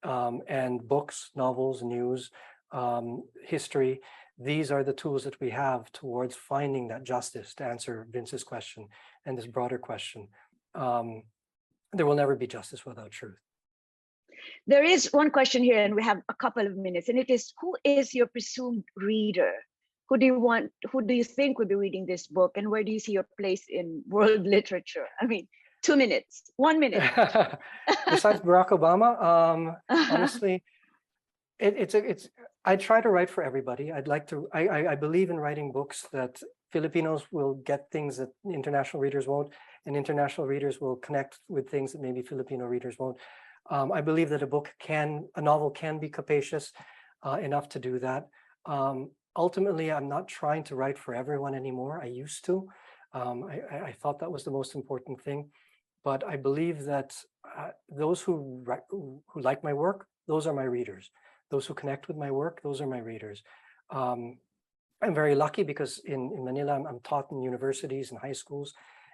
And books, novels, news, history, these are the tools that we have towards finding that justice, to answer Vince's question and this broader question. There will never be justice without truth. There is one question here, and we have a couple of minutes, and it is, who is your presumed reader? Who do you think will be reading this book, and where do you see your place in world literature? I mean, 2 minutes, 1 minute. Besides Barack Obama, honestly, I try to write for everybody. I believe in writing books that Filipinos will get things that international readers won't, and international readers will connect with things that maybe Filipino readers won't. I believe that a novel can be capacious enough to do that. Ultimately, I'm not trying to write for everyone anymore. I used to. I thought that was the most important thing. But I believe that those who like my work, those are my readers. Those who connect with my work, those are my readers. I'm very lucky because in Manila, I'm taught in universities and high schools,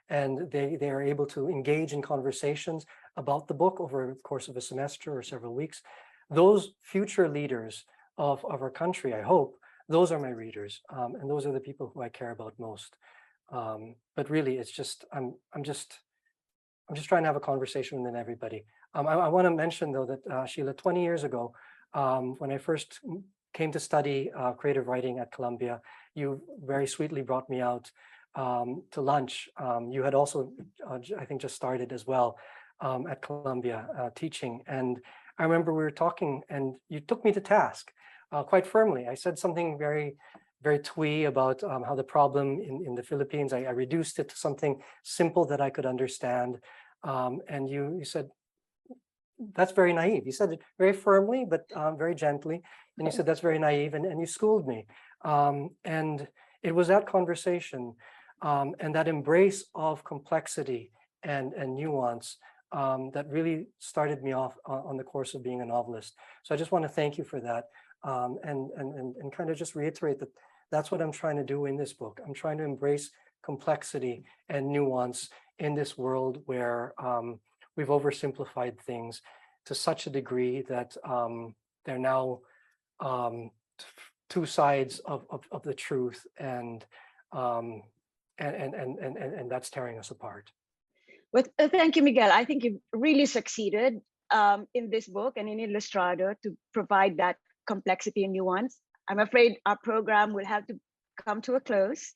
and they are able to engage in conversations about the book over the course of a semester or several weeks. Those future leaders of our country, I hope, those are my readers, and those are the people who I care about most. But really, it's just I'm just trying to have a conversation with everybody. I want to mention though that Sheila, 20 years ago, when I first came to study creative writing at Columbia, you very sweetly brought me out to lunch. You had also, I think, just started as well at Columbia teaching. And I remember we were talking, and you took me to task quite firmly. I said something very, very twee about how the problem in the Philippines, I reduced it to something simple that I could understand. And you said, that's very naive. You said it very firmly, but very gently. And you said, that's very naive. And you schooled me. And it was that conversation and that embrace of complexity and nuance that really started me off on the course of being a novelist. So I just want to thank you for that. And kind of just reiterate that that's what I'm trying to do in this book. I'm trying to embrace complexity and nuance in this world where we've oversimplified things to such a degree that they're now two sides of the truth, and that's tearing us apart. Well, thank you, Miguel. I think you've really succeeded in this book and in Ilustrado to provide that complexity and nuance. I'm afraid our program will have to come to a close.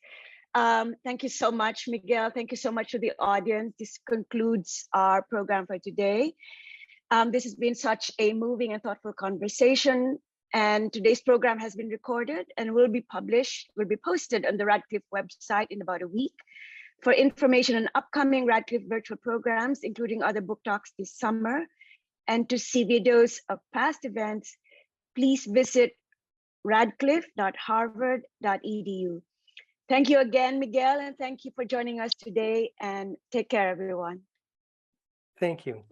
Thank you so much, Miguel. Thank you so much to the audience. This concludes our program for today. This has been such a moving and thoughtful conversation. And today's program has been recorded and will be posted on the Radcliffe website in about a week. For information on upcoming Radcliffe virtual programs, including other book talks this summer, and to see videos of past events, please visit radcliffe.harvard.edu. Thank you again, Miguel, and thank you for joining us today, and take care, everyone. Thank you.